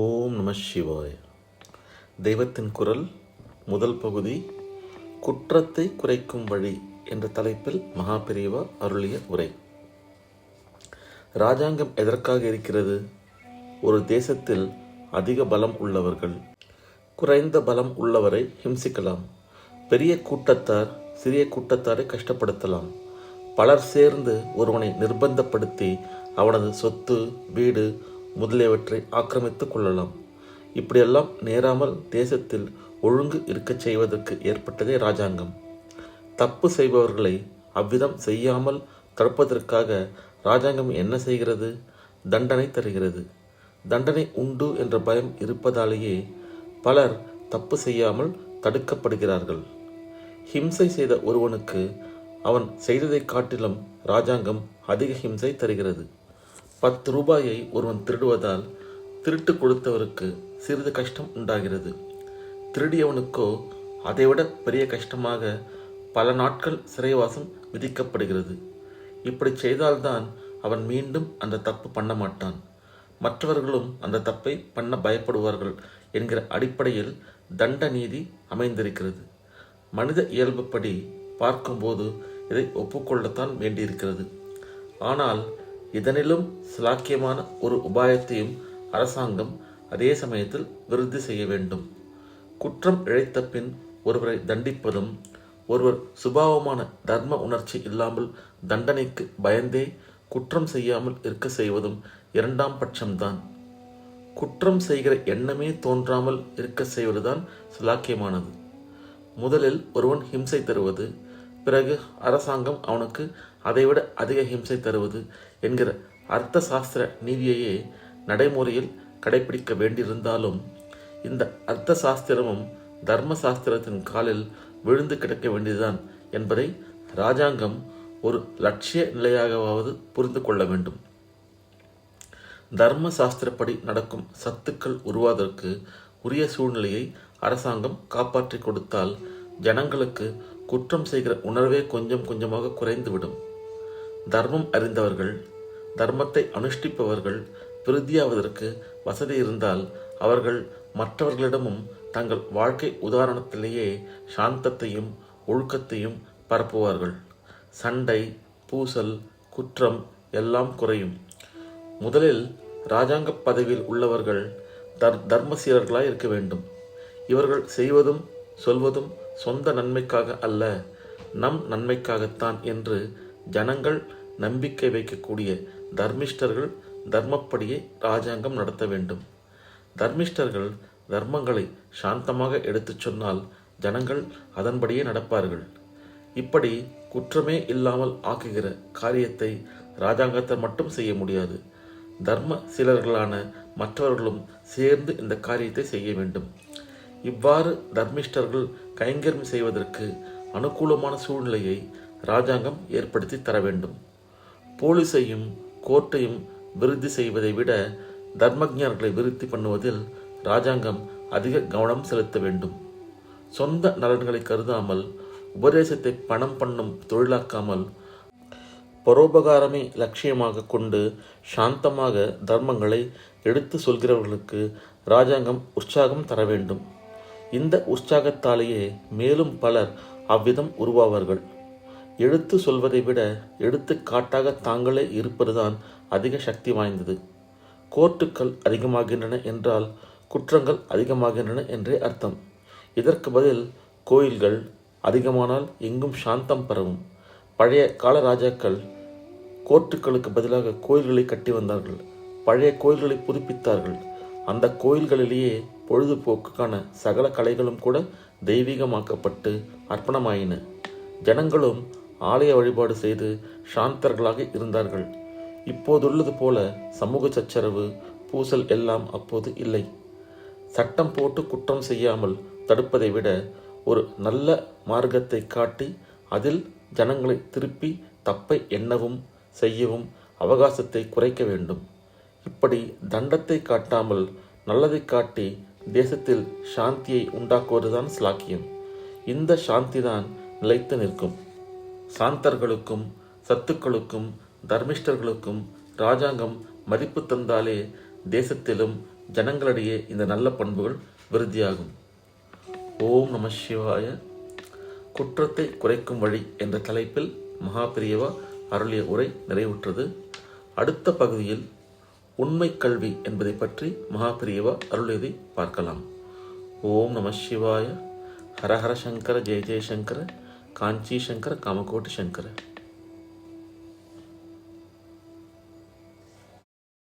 ஓம் நம சிவாய. தெய்வத்தின் குரல் முதல் பகுதி, குற்றத்தை குறைக்கும் வழி என்ற தலைப்பில் மகாபெரிவா அருளிய உரை. இராஜாங்கம் எதற்காக இருக்கிறது? ஒரு தேசத்தில் அதிக பலம் உள்ளவர்கள் குறைந்த பலம் உள்ளவரை ஹிம்சிக்கலாம். பெரிய கூட்டத்தார் சிறிய கூட்டத்தாரை கஷ்டப்படுத்தலாம். பலர் சேர்ந்து ஒருவனை நிர்பந்தப்படுத்தி அவனது சொத்து, வீடு முதலியவற்றை ஆக்கிரமித்து கொள்ளலாம். இப்படியெல்லாம் நேராமல் தேசத்தில் ஒழுங்கு இருக்கச் செய்வதற்கு ஏற்பட்டதே இராஜாங்கம். தப்பு செய்பவர்களை அவ்விதம் செய்யாமல் தடுப்பதற்காக இராஜாங்கம் என்ன செய்கிறது? தண்டனை தருகிறது. தண்டனை உண்டு என்ற பயம் இருப்பதாலேயே பலர் தப்பு செய்யாமல் தடுக்கப்படுகிறார்கள். ஹிம்சை செய்த ஒருவனுக்கு அவன் செய்ததை காட்டிலும் இராஜாங்கம் அதிக ஹிம்சை தருகிறது. 10 ரூபாயை ஒருவன் திருடுவதால் திருட்டு கொடுத்தவருக்கு சிறிது கஷ்டம் உண்டாகிறது. திருடியவனுக்கோ அதைவிட பெரிய கஷ்டமாக பல நாட்கள் சிறைவாசம் விதிக்கப்படுகிறது. இப்படி செய்தால்தான் அவன் மீண்டும் அந்த தப்பு பண்ண மாட்டான். மற்றவர்களும் அந்த தப்பை பண்ண பயப்படுவார்கள் என்கிற அடிப்படையில் தண்ட நீதி அமைந்திருக்கிறது. மனித இயல்புப்படி பார்க்கும்போது இதை ஒப்புக்கொள்ளத்தான் வேண்டியிருக்கிறது. ஆனால் இதனிலும் சிலாக்கியமான ஒரு உபாயத்தையும் அரசாங்கம் அதே சமயத்தில் விருத்தி செய்ய வேண்டும். குற்றம் இழைத்த பின் ஒருவரை தண்டிப்பதும், ஒருவர் சுபாவமான தர்ம உணர்ச்சி இல்லாமல் தண்டனைக்கு பயந்தே குற்றம் செய்யாமல் இருக்க செய்வதும் இரண்டாம் பட்சம்தான். குற்றம் செய்கிற எண்ணமே தோன்றாமல் இருக்க செய்வதுதான் சிலாக்கியமானது. முதலில் ஒருவன் ஹிம்சை தருவது, பிறகு அரசாங்கம் அவனுக்கு அதைவிட அதிக ஹிம்சை தருவது என்கிற அர்த்த சாஸ்திர நீதியையே நடைமுறையில் கடைபிடிக்க வேண்டியிருந்தாலும் இந்த அர்த்த சாஸ்திரமும் தர்ம சாஸ்திரத்தின் காலில் விழுந்து கிடக்க வேண்டியதுதான் என்பதை இராஜாங்கம் ஒரு லட்சிய நிலையாகவாவது புரிந்து கொள்ள வேண்டும். தர்ம சாஸ்திரப்படி நடக்கும் சத்துக்கள் உருவாவதற்கு உரிய சூழ்நிலையை அரசாங்கம் காப்பாற்றி கொடுத்தால் ஜனங்களுக்கு குற்றம் செய்கிற உணர்வே கொஞ்சம் கொஞ்சமாக குறைந்துவிடும். தர்மம் அறிந்தவர்கள், தர்மத்தை அனுஷ்டிப்பவர்கள் விருத்தியாவதற்கு வசதி இருந்தால் அவர்கள் மற்றவர்களிடமும் தங்கள் வாழ்க்கை உதாரணத்திலேயே சாந்தத்தையும் ஒழுக்கத்தையும் பரப்புவார்கள். சண்டை, பூசல், குற்றம் எல்லாம் குறையும். முதலில் இராஜாங்க பதவியில் உள்ளவர்கள் தர்மசீலர்களாய் இருக்க வேண்டும். இவர்கள் செய்வதும் சொல்வதும் சொந்த நன்மைக்காக அல்ல, நம் நன்மைக்காகத்தான் என்று ஜனங்கள் நம்பிக்கை வைக்கக்கூடிய தர்மிஷ்டர்கள் தர்மப்படியே இராஜாங்கம் நடத்த வேண்டும். தர்மிஷ்டர்கள் தர்மங்களை சாந்தமாக எடுத்துச் சொன்னால் ஜனங்கள் அதன்படியே நடப்பார்கள். இப்படி குற்றமே இல்லாமல் ஆக்குகிற காரியத்தை இராஜாங்கத்தை மட்டும் செய்ய முடியாது. தர்ம சீலர்களான மற்றவர்களும் சேர்ந்து இந்த காரியத்தை செய்ய வேண்டும். இவ்வாறு தர்மிஷ்டர்கள் கைங்கரியம் செய்வதற்கு அனுகூலமான சூழ்நிலையை இராஜாங்கம் ஏற்படுத்தி தர வேண்டும். போலீஸையும் கோர்ட்டையும் விருத்தி செய்வதை விட தர்மஜர்களை விருத்தி பண்ணுவதில் இராஜாங்கம் அதிக கவனம் செலுத்த வேண்டும். சொந்த நலன்களை கருதாமல், உபதேசத்தை பணம் பண்ணும் தொழிலாக்காமல், பரோபகாரமே லட்சியமாக கொண்டு சாந்தமாக தர்மங்களை எடுத்து சொல்கிறவர்களுக்கு இராஜாங்கம் உற்சாகம் தர வேண்டும். இந்த உற்சாகத்தாலேயே மேலும் பலர் அவ்விதம் உருவாவார்கள். எடுத்து சொல்வதை விட எடுத்து காட்டாக தாங்களே இருப்பதுதான் அதிக சக்தி வாய்ந்தது. கோர்ட்டுக்கள் அதிகமாகின்றன என்றால் குற்றங்கள் அதிகமாகின்றன என்றே அர்த்தம். இதற்கு பதில் கோயில்கள் அதிகமானால் எங்கும் சாந்தம் பரவும். பழைய கால ராஜாக்கள் கோர்ட்டுக்களுக்கு பதிலாக கோயில்களை கட்டி வந்தார்கள். பழைய கோயில்களை புதுப்பித்தார்கள். அந்த கோயில்களிலேயே பொழுதுபோக்குக்கான சகல கலைகளும் கூட தெய்வீகமாக்கப்பட்டு அர்ப்பணமாயின. ஜனங்களும் ஆலய வழிபாடு செய்து சாந்தர்களாக இருந்தார்கள். இப்போதுள்ளது போல சமூக சச்சரவு, பூசல் எல்லாம் அப்போது இல்லை. சட்டம் போட்டு குற்றம் செய்யாமல் தடுப்பதை விட ஒரு நல்ல மார்க்கத்தை காட்டி அதில் ஜனங்களை திருப்பி தப்பை எண்ணவும் செய்யவும் அவகாசத்தை குறைக்க வேண்டும். இப்படி தண்டத்தை காட்டாமல் நல்லதை காட்டி தேசத்தில் சாந்தியை உண்டாக்குவதுதான் ஸ்லாக்கியம். இந்த சாந்திதான் நிலைத்து நிற்கும். சாந்தர்களுக்கும் சத்துக்களுக்கும் தர்மிஷ்டர்களுக்கும் இராஜாங்கம் மதிப்பு தந்தாலே தேசத்திலும் ஜனங்களிடையே இந்த நல்ல பண்புகள் விருத்தியாகும். ஓம் நம சிவாய. குற்றத்தை குறைக்கும் வழி என்ற தலைப்பில் மகா பெரியவா அருளிய உரை நிறைவுற்றது. அடுத்த பகுதியில் உண்மை கல்வி என்பதை பற்றி மகா பெரியவா அருளியதை பார்க்கலாம். ஓம் நம சிவாய. ஹரஹர சங்கர ஜெய ஜெயசங்கர. காஞ்சி சங்கர காமகோட்டி சங்கர.